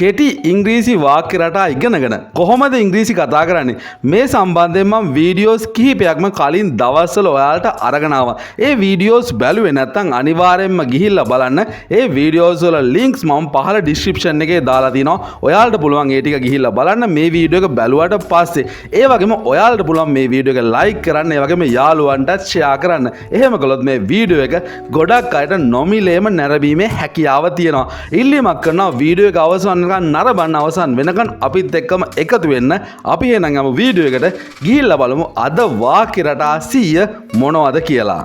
කෙටි ඉංග්‍රීසි වාක්‍ය රටා ඉගෙනගෙන කොහොමද ඉංග්‍රීසි කතා කරන්නේ මේ සම්බන්ධයෙන් මම වීඩියෝස් කිහිපයක්ම කලින් දවස්වල ඔයාලට අරගෙන ආවා. ඒ වීඩියෝස් බැලුවේ නැත්නම් අනිවාර්යයෙන්ම ගිහිල්ලා බලන්න. ඒ වීඩියෝස් වල ලින්ක්ස් මම පහළ ඩිස්ක්‍රිප්ෂන් එකේ දාලා තිනවා. ඔයාලට පුළුවන් ඒ ටික ගිහිල්ලා බලන්න. මේ වීඩියෝ එක බැලුවට පස්සේ ඒ වගේම ඔයාලට පුළුවන් මේ වීඩියෝ එක ලයික් කරන්න. ඒ වගේම යාළුවන්ටත් ෂෙයා කරන්න. එහෙම කළොත් මේ වීඩියෝ එක ගොඩක් අයට නොමිලේම නැරඹීමේ හැකියාව තියෙනවා. ඉල්ලීමක් කරනවා වීඩියෝ එක අවසන් නරඹන්න අවසන් වෙනකන් අපිත් එක්කම එකතු වෙන්න. අපි එහෙනම් යමු වීඩියෝ එකට ගිහිල්ලා බලමු අද වාක්‍ය රටා 100 මොනවද කියලා.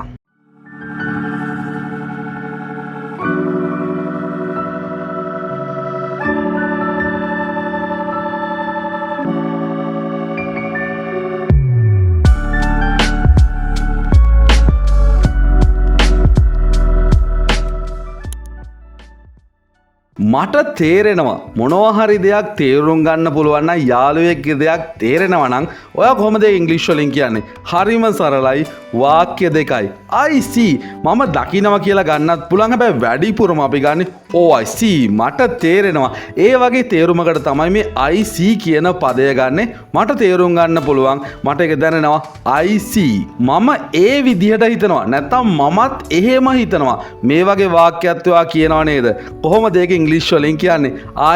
මට තේරෙනවා මොනවා හරි දෙයක් තේරුම් ගන්න පුළුවන් නම් යාළුවෙක්ගේ දෙයක් තේරෙනවා නම් ඔයා කොහොමද ඉංග්‍රීසි වලින් කියන්නේ? හරිම සරලයි. වාක්‍ය දෙකයි. I see මම දකිනවා කියලා ගන්නත් පුළුවන්. හැබැයි වැඩිපුරම අපි ගන්නේ oh I see මට තේරෙනවා. ඒ වගේ තේරුමකට තමයි මේ I see කියන පදය ගන්නෙ. මට තේරුම් ගන්න පුළුවන්. මට ඒක දැනෙනවා I see. මම ඒ විදිහට හිතනවා. නැත්තම් මමත් එහෙම හිතනවා. මේ වගේ වාක්‍යයක් ඔයා කියනවා නේද? කොහොමද ඒක ඉංග්‍රීසි වලින් කියන්නේ?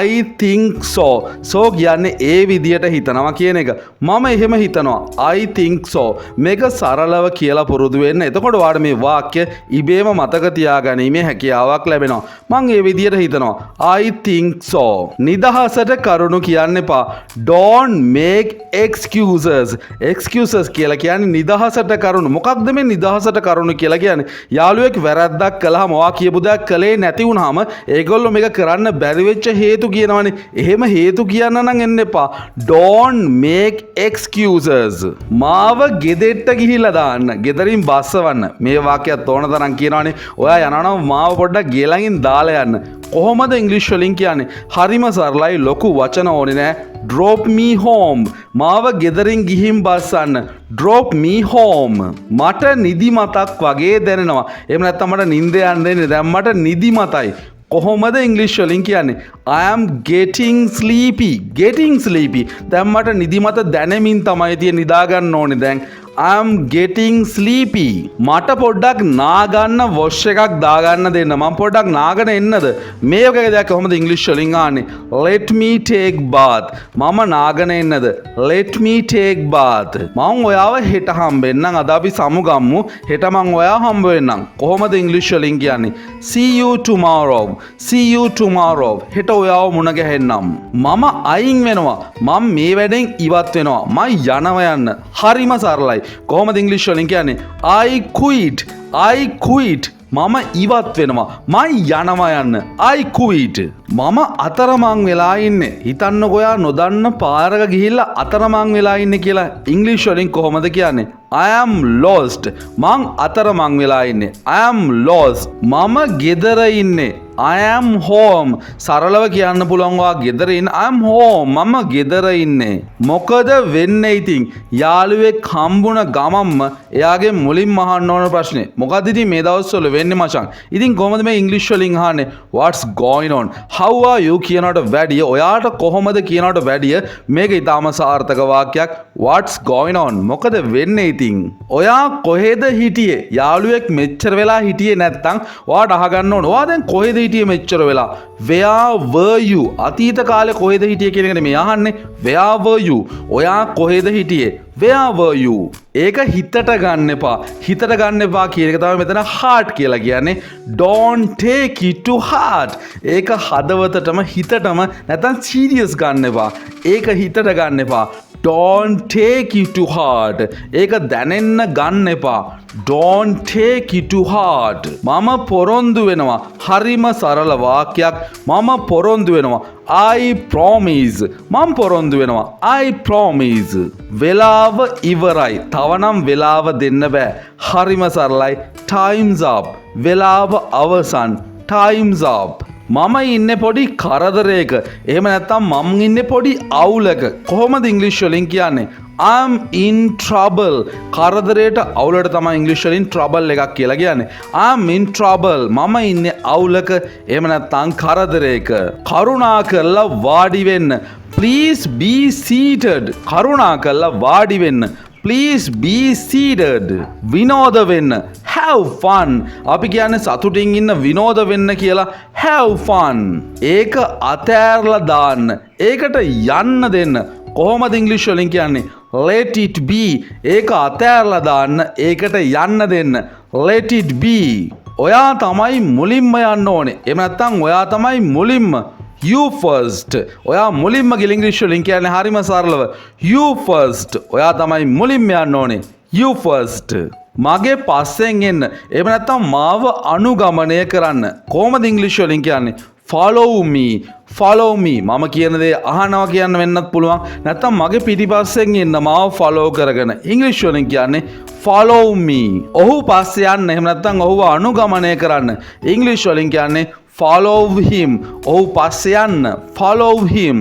I think so. so කියන්නේ ඒ විදිහට හිතනවා කියන එක. මම එහෙම හිතනවා. I think so. මේක සරලව කියලා පුරුදු වෙන්න. එතකොට ඔයාලට මේ වාක්‍ය ඉබේම මතක තියාගැනීමේ හැකියාවක් ලැබෙනවා. මම ඒ විදිහට හිතනවා. I think so. නිදහසට කරුණු කියන්න එපා. Don't make excuses. excuses කියලා කියන්නේ නිදහසට කරුණු. මොකක්ද මේ නිදහසට කරුණු කියලා කියන්නේ? යාළුවෙක් වැරද්දක් කළාම ඔයා කියපු දෙයක් කළේ නැති වුනහම ඒගොල්ලෝ මේක කරන්න බැරි වෙච්ච හේතු කියනවනේ. එහෙම හේතු කියන්න නම් එන්න එපා. Don't make excuses. මාව ගෙදෙට්ට ගිහිල්ලා දාන්න. ගෙදරින් බස්සවන්න. මේ වාක්‍යයත් ඕන තරම් කියනවනේ. ඔයා යනවා නම් මාව පොඩ්ඩක් ගෙලඟින් දාලා යන්න. කොහොමද ඉංග්‍රීසි වලින් කියන්නේ? හරිම සරලයි. ලොකු වචන ඕනේ නෑ. Drop me home. මාව ගෙදරින් ගිහින් බස්සන්න. Drop me home. මට නිදිමතක් වගේ දැනෙනවා. එහෙම නැත්නම් මට නිින්ද යන්නේ නැහැ. දැන් මට නිදිමතයි. කොහොමද ඉංග්‍රීසි වලින් කියන්නේ? I am getting sleepy. getting sleepy. දැන් මට නිදිමත දැනෙමින් තමයි තියෙන්නේ. නිදා ගන්න ඕනේ දැන්. I am getting sleepy. මට පොඩ්ඩක් නාගන්න වොෂ් එකක් දාගන්න දෙන්න. මම පොඩ්ඩක් නාගෙන එන්නද? මේ වගේ දෙයක් කොහොමද ඉංග්‍රීසි වලින් ආන්නේ? Let me take bath. මම නාගෙන එන්නද? Let me take bath. මම ඔයාව හෙට හම්බෙන්නම්. අද අපි සමුගම්මු. හෙට මම ඔයාව හම්බ වෙන්නම්. කොහොමද ඉංග්‍රීසි වලින් කියන්නේ? See you tomorrow. see you tomorrow. හෙට ඔයාව මුණ ගැහෙන්නම්. මම අයින් වෙනවා. මම මේ වැඩෙන් ඉවත් වෙනවා. මම යනවා යන්න. හරිම සරලයි. කොහොමද ඉංග්‍රීසි වලින් කියන්නේ? I quit. I quit. මම ඉවත් වෙනවා. මම යනවා යන්න. I quit. මම අතරමං වෙලා ඉන්නේ. හිතන්නකෝ ඔයා නොදන්න පාරක ගිහිල්ලා අතරමං වෙලා ඉන්නේ කියලා ඉංග්‍රීසි වලින් කොහොමද කියන්නේ? I am lost. මං අතරමං වෙලා ඉන්නේ. I am lost. මම ගෙදර ඉන්නේ. I am home. සරලව කියන්න පුළුවන් ඔයා ගෙදර ඉන්න. I am home. මම ගෙදර ඉන්නේ. මොකද වෙන්නේ ඉතින්? යාළුවෙක් හම්බුණ ගමම්ම එයාගේ මුලින්ම අහන්න ඕන ප්‍රශ්නේ. මොකද්ද ඉතින් මේ දවස්වල වෙන්නේ මචං? ඉතින් කොහොමද මේ ඉංග්‍රීසි වලින් අහන්නේ? What's going on? How are you කියනකට වැඩිය ඔයාට කොහොමද කියනකට වැඩිය මේක ඊටාම සාර්ථක වාක්‍යයක්. What's going on? මොකද වෙන්නේ ඉතින්? ඔයා කොහෙද හිටියේ? යාළුවෙක් මෙච්චර වෙලා හිටියේ නැත්තම් ඔයාට අහගන්න ඕන. ඔයා දැන් කොහෙද හිටියේ මෙච්චර වෙලා? Where were you? අතීත කාලේ කොහෙද හිටියේ කියන එකනේ මේ අහන්නේ. Where were you? ඔයා කොහෙද හිටියේ? Where were you? ඒක හිතට ගන්න එපා. හිතට ගන්න එපා කියන එක තමයි මෙතන heart කියලා කියන්නේ. Don't take it to heart. ඒක හදවතටම හිතටම නැත්නම් serious ගන්න එපා. ඒක හිතට ගන්න එපා. Don't take it to heart. ඒක දැනෙන්න ගන්න එපා. Don't take it to heart. මම පොරොන්දු වෙනවා. හරිම සරල වාක්‍යයක්. මම පොරොන්දු වෙනවා. I promise. මම පොරොන්දු වෙනවා. I promise. වෙලාව ඉවරයි. තවනම් වෙලාව දෙන්න බෑ. හරිම සරලයි. Time's up. වෙලාව අවසන්. Time's up. මම ඉන්නේ පොඩි කරදරයක. එහෙම නැත්නම් මම ඉන්නේ පොඩි අවුලක. කොහොමද ඉංග්‍රීසි වලින් කියන්නේ? I'm in trouble. කරදරයට අවුලට තමයි ඉංග්‍රීසි වලින් trouble එකක් කියලා කියන්නේ. I'm in trouble. මම ඉන්නේ අවුලක එහෙම නැත්නම් කරදරයක. කරුණා කරලා වාඩි වෙන්න. Please be seated. කරුණා කරලා වාඩි වෙන්න. Please be seated. විනෝද වෙන්න. Have fun. අපි කියන්නේ සතුටින් ඉන්න විනෝද වෙන්න කියලා. Have fun. ඒක අතෑරලා දාන්න. ඒකට යන්න දෙන්න. කොහොමද ඉංග්‍රීසි වලින් කියන්නේ? Let it be. ඒක අතෑරලා දාන්න. ඒකට යන්න දෙන්න. Let it be. ඔයා තමයි මුලින්ම යන්න ඕනේ. එහෙම නැත්නම් ඔයා තමයි මුලින්ම. You first. ඔයා මුලින්ම ගිහින් ඉංග්‍රීසි වලින් කියන්නේ හරිම සරලව. You first. ඔයා තමයි මුලින්ම යන්න ඕනේ. You first. මගේ පස්සෙන් එන්න. එහෙම නැත්නම් මාව අනුගමනය කරන්න. කොහොමද ඉංග්‍රීසි වලින් කියන්නේ? Follow me. Follow me. මම කියන දේ අහනවා කියන්න වෙන්නත් පුළුවන්. නැත්නම් මගේ පිටිපස්සෙන් එන්න මාව follow කරගෙන. ඉංග්‍රීසි වලින් කියන්නේ follow me. ඔහු පස්සේ යන්න. එහෙම නැත්නම් ඔහුව අනුගමනය කරන්න. ඉංග්‍රීසි වලින් කියන්නේ follow him. ඔහු පස්සේ යන්න. Follow him.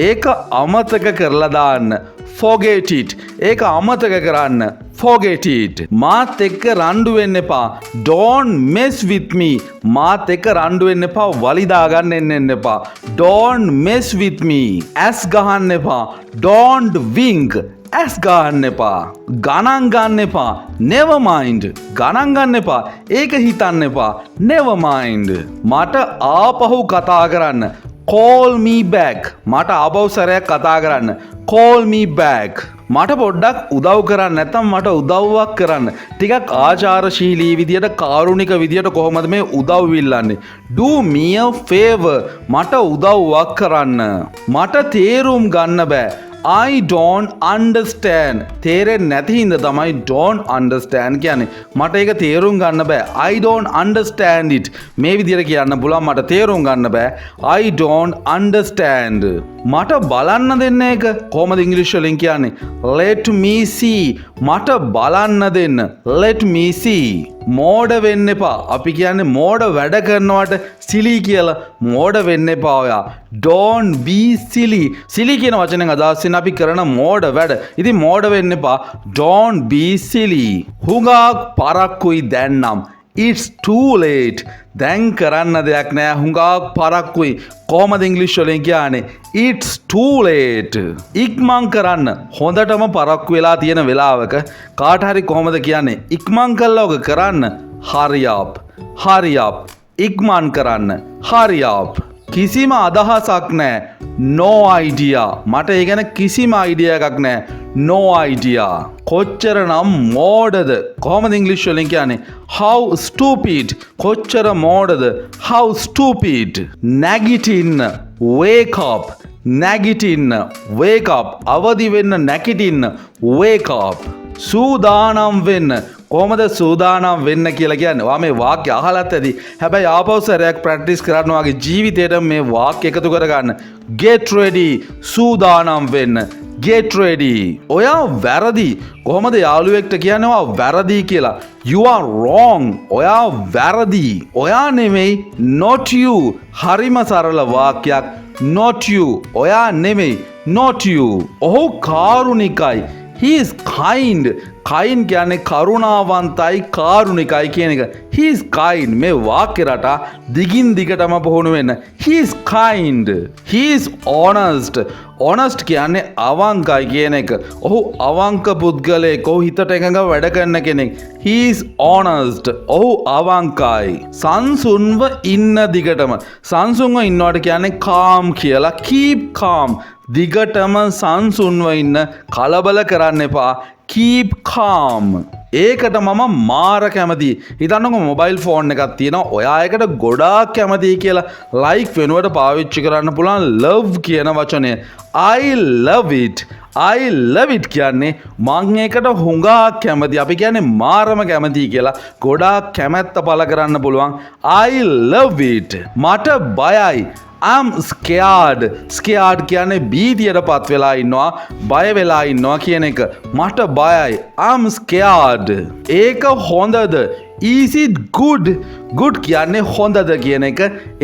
ඒක අමතක කරලා දාන්න. Forget it. ඒක අමතක කරන්න. Forget it. මාත් එක්ක රණ්ඩු වෙන්න එපා. Don't mess with me. මාත් එක්ක රණ්ඩු වෙන්න එපා. වලිදා ගන්න එන්න එපා. Don't mess with me. ඇස් ගහන්න එපා. Don't wink. ඇස් ගහන්න එපා. ගණන් ගන්න එපා. Never mind. ගණන් ගන්න එපා. ඒක හිතන්න එපා. Never mind. මට ආපහු කතා කරන්න. Call me back. මට ආපහු සැරයක් කතා කරන්න. Call me back. මට පොඩ්ඩක් උදව් කරන්න. නැත්නම් මට උදව්වක් කරන්න. ටිකක් ආචාරශීලී විදියට කාරුණික විදියට කොහොමද මේ උදව් ඉල්ලන්නේ? Do me a favor. මට උදව්වක් කරන්න. මට තේරුම් ගන්න බෑ. I don't understand. තේරෙන්නේ නැති හින්දා තමයි don't understand කියන්නේ. මට ඒක තේරුම් ගන්න බෑ. I don't understand it. මේ විදිහට කියන්න පුළුවන් මට තේරුම් ගන්න බෑ. I don't understand. මට බලන්න දෙන්න එක. කොහොමද ඉංග්‍රීසි වලින් කියන්නේ? Let me see. මට බලන්න දෙන්න. Let me see. මෝඩ වෙන්න එපා. අපි කියන්නේ මෝඩ වැඩ කරනවට සිලි කියලා. මෝඩ වෙන්න එපා ඔයා. Don't be silly. සිලි කියන වචනෙන් අදහස් වෙන අපි කරන මෝඩ වැඩ. ඉතින් මෝඩ වෙන්න එපා. Don't be silly. හුඟක් පරක්කුයි දැන් නම්. It's too late. දැන් කරන්න දෙයක් නෑ. හුඟක් පරක්කුයි. කොහොමද ඉංග්‍රීසි වලින් කියන්නේ? It's too late. ඉක්මන් කරන්න. හොඳටම පරක්කු වෙලා තියෙන වෙලාවක කාට හරි කොහොමද කියන්නේ? ඉක්මන් කළා ඔක කරන්න. Hurry up. Hurry up. ඉක්මන් කරන්න. Hurry up. කිසිම අදහසක් නෑ. No idea. මට ඒ ගැන කිසිම අයිඩියා එකක් නෑ. No idea. කොච්චරනම් මෝඩද? කොහොමද ඉංග්‍රීසි වලින් කියන්නේ? How stupid. කොච්චර මෝඩද? How stupid. නැගිටින්න. Wake up. නැගිටින්න. Wake up. අවදි වෙන්න නැගිටින්න. Wake up. සූදානම් වෙන්න. කොහොමද සූදානම් වෙන්න කියලා කියන්නේ? ඔයා මේ වාක්‍ය අහලත් ඇති. හැබැයි ආපහු සැරයක් ප්‍රැක්ටිස් කරන්න ඔයාගේ ජීවිතේට මේ වාක්‍ය එකතු කරගන්න. Get ready. සූදානම් වෙන්න. Get ready. ඔයා වැරදි. කොහොමද යාළුවෙක්ට කියන්නේ ඔයා වැරදි කියලා? You are wrong. ඔයා වැරදි. ඔයා නෙමෙයි. Not you. හරිම සරල වාක්‍යයක්. Not you. ඔයා නෙමෙයි. Not you. ඔහු කාරුණිකයි. He is kind. kind කියන්නේ කරුණාවන්තයි කාරුණිකයි කියන එක. He is kind. මේ වාක්‍ය රටා දිගින් දිගටම පුහුණු වෙන්න. He is kind. He is honest. honest කියන්නේ අවංකයි කියන එක. ඔහු අවංක පුද්ගලයෙක්. ඔහු හිතට එකඟව වැඩ කරන කෙනෙක්. He is honest. ඔහු අවංකයි. සංසුන්ව ඉන්න දිගටම. සංසුන්ව ඉන්නවට කියන්නේ calm කියලා. Keep calm. දිගටම සංසුන්ව ඉන්න. කලබල කරන්න එපා. Keep calm. ඒකට මම මාර කැමතියි. හිතන්නකො මොබයිල් ෆෝන් එකක් තියෙනවා. ඔයා ඒකට ගොඩාක් කැමතියි කියලා like වෙනුවට පාවිච්චි කරන්න පුළුවන් love කියන වචනය. I love it. I love it කියන්නේ මං ඒකට හුඟක් කැමතියි. අපි කියන්නේ මාරම කැමතියි කියලා. ගොඩාක් කැමැත්ත පළ කරන්න පුළුවන්. I love it. මට බයයි. I'm scared. Scared කියන්නේ බීතියට පත් වෙලා ඉන්නවා, බය වෙලා ඉන්නවා කියන එක. මට බයයි. I'm scared. ඒක හොඳද? Is it good? Good කියන්නේ හොඳද කියන එක.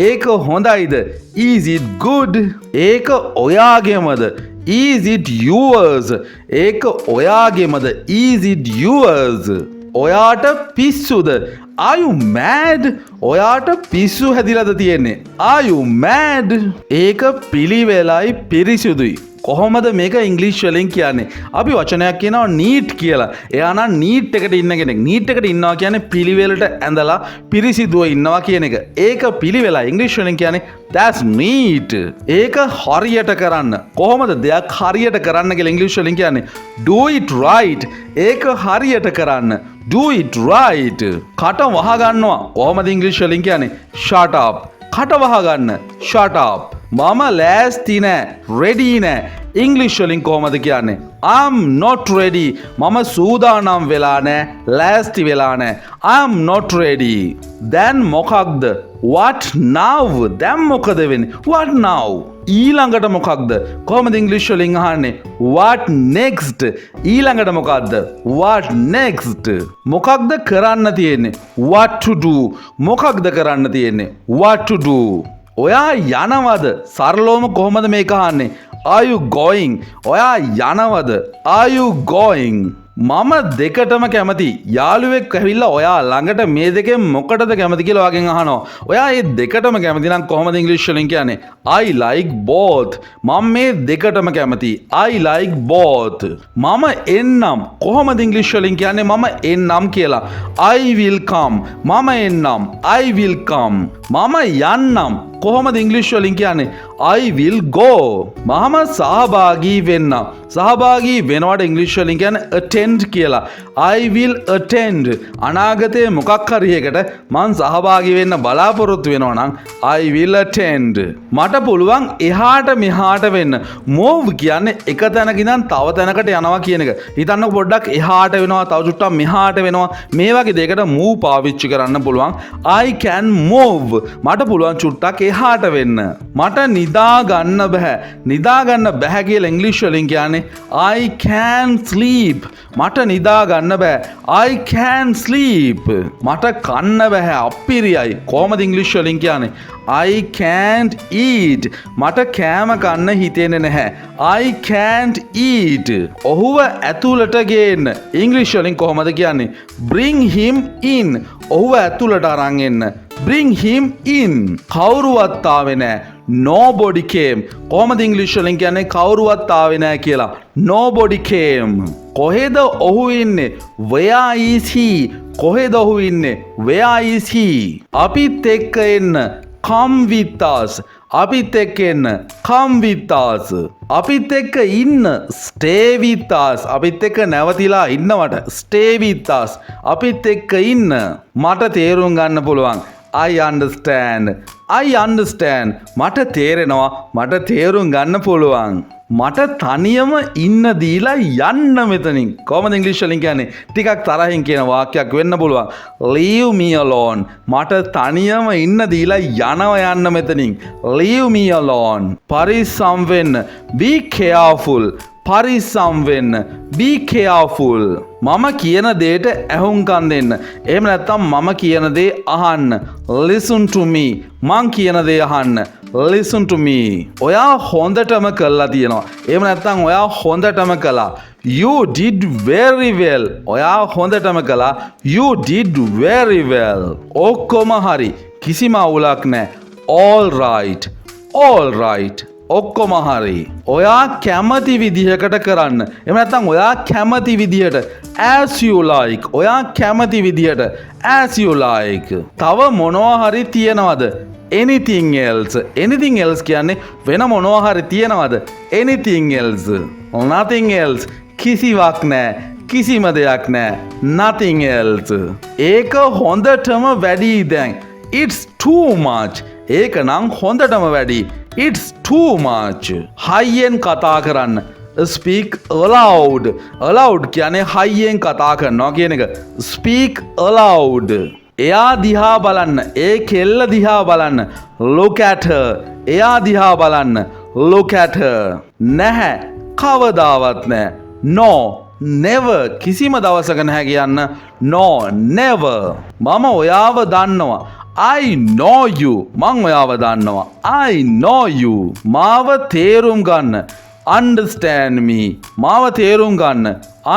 ඒක හොඳයිද? Is it good? ඒක ඔයාගේමද? Is it yours? ඒක ඔයාගේමද? Is it yours? ඔයාට පිස්සුද? Are you mad? ඔයාට පිස්සු හැදිලාද තියෙන්නේ? Are you mad? ඒක පිළිවෙලයි පිරිසිදුයි. කොහොමද මේක ඉංග්‍රීසි වලින් කියන්නේ? අපි වචනයක් කියනවා නීට් කියලා. එයා නම් නීට් එකට ඉන්න කෙනෙක්. නීට් එකට ඉන්නවා කියන්නේ පිළිවෙලට ඇඳලා පිරිසිදුව ඉන්නවා කියන එක. ඒක පිළිවෙලයි. ඉංග්‍රීසි වලින් කියන්නේ that's neat. ඒක හරියට කරන්න. කොහොමද දෙයක් හරියට කරන්න කියලා ඉංග්‍රීසි වලින් කියන්නේ do it right. ඒක හරියට කරන්න. do it right. කට වහ ගන්නවා. කොහොමද ඉංග්‍රීසි වලින් කියන්නේ shut up. කට වහ ගන්න. shut up. මම ලෑස්ති නෑ, රෙඩි නෑ. ඉංග්‍රීසි වලින් කොහොමද කියන්නේ? I'm not ready. මම සූදානම් වෙලා නෑ, ලෑස්ති වෙලා නෑ. I'm not ready. දැන් මොකක්ද? What now? දැන් මොකද වෙන්නේ? What now? ඊළඟට මොකක්ද? කොහොමද ඉංග්‍රීසි වලින් අහන්නේ? What next? ඊළඟට මොකක්ද? What next? මොකක්ද කරන්න තියෙන්නේ? What to do? මොකක්ද කරන්න තියෙන්නේ? What to do? ඔයා යනවද? සරලවම කොහොමද මේක අහන්නේ? Are you going? ඔයා යනවද? Are you going? මම දෙකටම කැමති. යාළුවෙක් ඇවිල්ලා ඔයා ළඟට මේ දෙකෙන් මොකටද කැමති කියලා ඔයාගෙන් අහනවා. ඔයා මේ දෙකටම කැමති නම් කොහොමද ඉංග්‍රීසි වලින් කියන්නේ? I like both. මම මේ දෙකටම කැමති. I like both. මම එන්නම්. කොහොමද ඉංග්‍රීසි වලින් කියන්නේ මම එන්නම් කියලා? I will come. මම එන්නම්. I will come. මම යන්නම්. කොහොමද ඉංග්‍රීසි වලින් කියන්නේ? I will go. මම සහභාගී වෙන්නම්. සහභාගී වෙනවට ඉංග්‍රීසි වලින් කියන්නේ attend කියලා. I will attend. අනාගතයේ මොකක් හරි එකකට මං සහභාගී වෙන්න බලාපොරොත්තු වෙනවා නම් I will attend. මට පුළුවන් එහාට මෙහාට වෙන්න. move කියන්නේ එක තැනක ඉඳන් තව තැනකට යනවා කියන එක. හිතන්න පොඩ්ඩක් එහාට වෙනවා, තව චුට්ටක් මෙහාට වෙනවා. මේ වගේ දෙයකට move පාවිච්චි කරන්න පුළුවන්. I can move. මට පුළුවන් චුට්ටක් එහාට වෙන්න. මට නිදා ගන්න බෑ. නිදා ගන්න බෑ කියලා ඉංග්‍රීසි වලින් කියන්නේ I can sleep. මට නිදා ගන්න බෑ. I can sleep. මට කන්න බෑ. අප්පිරියයි. කොහොමද ඉංග්‍රීසි වලින් කියන්නේ? I can't eat. මට කෑම කන්න හිතෙන්නේ නැහැ. I can't eat. ඔහුව ඇතුළට ගේන්න. ඉංග්‍රීසි වලින් කොහොමද කියන්නේ? Bring him in. ඔහුව ඇතුළට අරන් එන්න. Bring him in. කවුරුවත් ආවේ නැහැ. Nobody came. කොහොමද ඉංග්‍රීසි වලින් කියන්නේ කවුරුවත් ආවේ නැහැ කියලා? Nobody came. කොහෙද ඔහු ඉන්නේ? Where is he? කොහෙද ඔහු ඉන්නේ? Where is he? අපිත් එක්ක එන්න. Come with us. අපිත් එක්ක එන්න. Come with us. අපිත් එක්ක ඉන්න. Stay with us. අපිත් එක්ක නැවතිලා ඉන්නවට stay with us. අපිත් එක්ක ඉන්න. මට තේරුම් ගන්න පුළුවන්. I understand. I understand. මට තේරෙනවා. මට තේරුම් ගන්න පුළුවන්. මට තනියම ඉන්න දීලා යන්න මෙතනින්. කොහොමද ඉංග්‍රීසි වලින් කියන්නේ? ටිකක් තරහින් කියන වාක්‍යයක් වෙන්න පුළුවන්. Leave me alone. මට තනියම ඉන්න දීලා යනවා යන්න මෙතනින්. Leave me alone. පරිස්සම් වෙන්න. Be careful. පරිස්සම් වෙන්න. Be careful. මම කියන දේට ඇහුම්කන් දෙන්න. එහෙම නැත්නම් මම කියන දේ අහන්න. Listen to me. මං කියන දේ අහන්න. Listen to me. ඔයා හොඳටම කළා තියෙනවා. එහෙම නැත්නම් ඔයා හොඳටම කළා. You did very well. ඔයා හොඳටම කළා. You did very well. ඔක්කොම හරි. කිසිම අවුලක් නැහැ. All right. All right. ඔක්කොම හරි. ඔයා කැමති විදිහකට කරන්න. එහෙම නැත්නම් ඔයා කැමති විදිහට as you like. ඔයා කැමති විදිහට as you like. තව මොනවා හරි තියනවද? anything else. anything else කියන්නේ වෙන මොනවා හරි තියනවද? anything else. nothing else. කිසිවක් නැහැ. කිසිම දෙයක් නැහැ. nothing else. ඒක හොඳටම වැඩි දැන්. it's too much. ඒක නම් හොඳටම වැඩි. It's too much. හයියෙන් කතා කරන්න. Speak aloud. Aloud කියන්නේ හයියෙන් කතා කරනවා කියන එක. Speak aloud. එයා දිහා බලන්න. ඒ කෙල්ල දිහා බලන්න. Look at her. එයා දිහා බලන්න. Look at her. නැහැ. කවදාවත් නැහැ. No. Never. කිසිම දවසක නැහැ කියන්න. No. Never. මම ඔයාව දන්නවා. I know you. මං ඔයාව දන්නවා. I know you. මාව තේරුම් ගන්න. understand me. මාව තේරුම් ගන්න.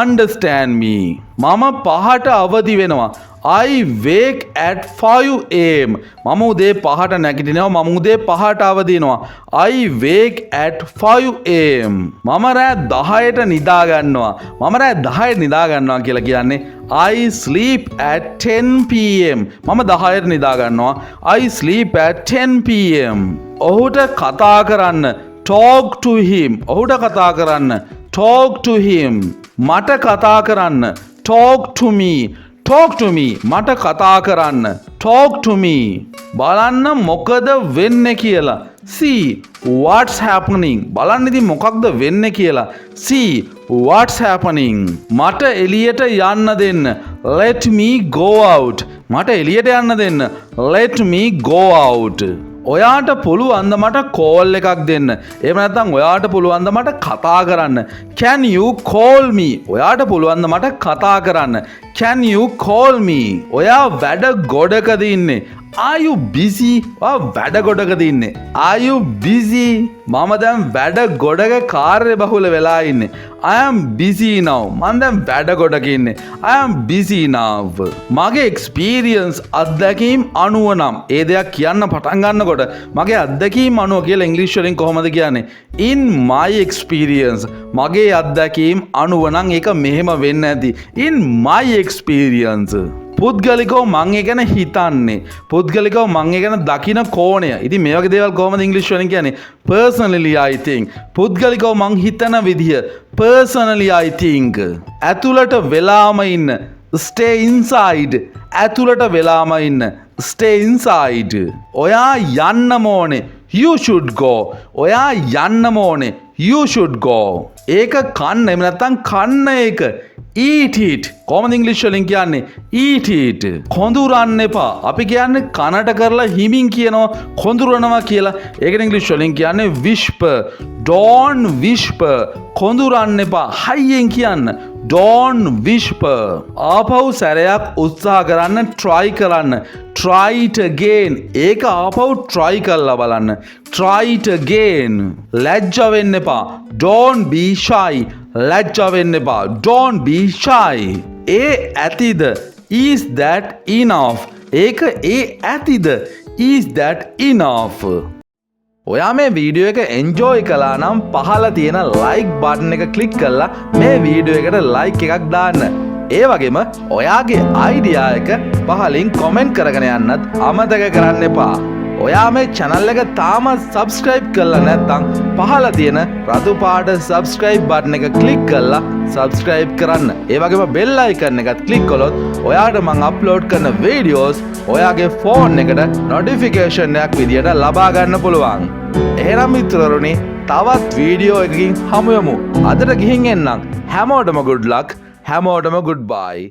understand me. මම 5ට අවදි වෙනවා. I wake at 5 am. මම උදේ 5ට නැගිටිනවා. මම උදේ 5ට අවදි වෙනවා. I wake at 5 am. මම රෑ 10ට නිදා ගන්නවා. මම රෑ 10ට නිදා ගන්නවා කියලා කියන්නේ I sleep at 10 pm. මම 10ට නිදා ගන්නවා. I sleep at 10 pm. ඔහුට කතා කරන්න. talk to him. ඔහුට කතා කරන්න. talk to him. මට කතා කරන්න. talk to me. talk to me. මට කතා කරන්න. talk to me. බලන්න මොකද වෙන්නේ කියලා. see what's happening. බලන්න ඉතින් මොකක්ද වෙන්නේ කියලා. see what's happening. මට එළියට යන්න දෙන්න. let me go out. මට එළියට යන්න දෙන්න. let me go out. ඔයාට පුළුවන්ද මට කෝල් එකක් දෙන්න. එහෙම නැත්නම් ඔයාට පුළුවන්ද මට කතා කරන්න. Can you call me? ඔයාට පුළුවන්ද මට කතා කරන්න. Can you call me? ඔයා වැඩ ගොඩකද ඉන්නේ. Are you busy? ඔයා වැඩ ගොඩකද ඉන්නේ. Are you busy? මම දැන් වැඩ ගොඩක කාර්ය බහුල වෙලා ඉන්නේ. I am busy now. මම දැන් වැඩ ගොඩක ඉන්නේ. I am busy now. මගේ experience අත්දැකීම් අනුව නම් ඒ දෙයක් කියන්න පටන් ගන්නකොට මගේ අත්දැකීම් අනුව කියලා ඉංග්‍රීසි වලින් කොහොමද කියන්නේ? In my experience. මගේ අත්දැකීම් අනුව නම් ඒක මෙහෙම වෙන්න ඇති. In my experience. පුද්ගලිකව මං ඒ ගැන හිතන්නේ. පුද්ගලිකව මං ඒ ගැන දකින කෝණය. ඉතින් මේ වගේ දේවල් කොහොමද ඉංග්‍රීසි වලින් කියන්නේ? Personally I think. පුද්ගලිකව මං හිතන විදිය. Personally I think. ඇතුළට වෙලාම ඉන්න. Stay inside. ඇතුළට වෙලාම ඉන්න. Stay inside. ඔයා යන්නම ඕනේ. You should go. ඔයා යන්නම ඕනේ. You should go. ඒක කන්න. එහෙම නැත්නම් කන්න ඒක. eat it. කොහොමද ඉංග්‍රීසි වලින් කියන්නේ? eat it. කොඳුරන්න එපා. අපි කියන්නේ කනට කරලා හිමින් කියනවා කොඳුරනවා කියලා. ඒකට ඉංග්‍රීසි වලින් කියන්නේ whisper. don't whisper. කොඳුරන්න එපා. හයියෙන් කියන්න. don't whisper. ආපහු සැරයක් උත්සාහ කරන්න, try කරන්න. try it again. ඒක ආපහු try කරලා බලන්න. try it again. ලැජ්ජ වෙන්න එපා. don't be shy. ලැජ්ජ වෙන්න එපා. don't be shy. A ඇතිද? is that enough? ඒක ඒ ඇතිද? is that enough? ඔයා මේ වීඩියෝ එක එන්ජෝයි කළා නම් පහළ තියෙන like බටන් එක ක්ලික් කරලා මේ වීඩියෝ එකට like එකක් දාන්න. ඒ වගේම ඔයාගේ අයිඩියා එක පහලින් කොමෙන්ට් කරගෙන යන්නත් අමතක කරන්න එපා. ඔයා මේ channel එක තාම subscribe කරලා නැත්නම් පහළ තියෙන රතු පාට subscribe බටන් එක ක්ලික් කරලා subscribe කරන්න. ඒ වගේම bell icon එකත් ක්ලික් කළොත් ඔයාට මම upload කරන videos ඔයාගේ phone එකට notification එකක් විදියට ලබා ගන්න පුළුවන්. එහෙනම් මිත්‍රවරුනි, තවත් වීඩියෝ එකකින් හමු යමු. අදට ගිහින් එන්නම්. හැමෝටම good luck. හැමෝටම goodbye.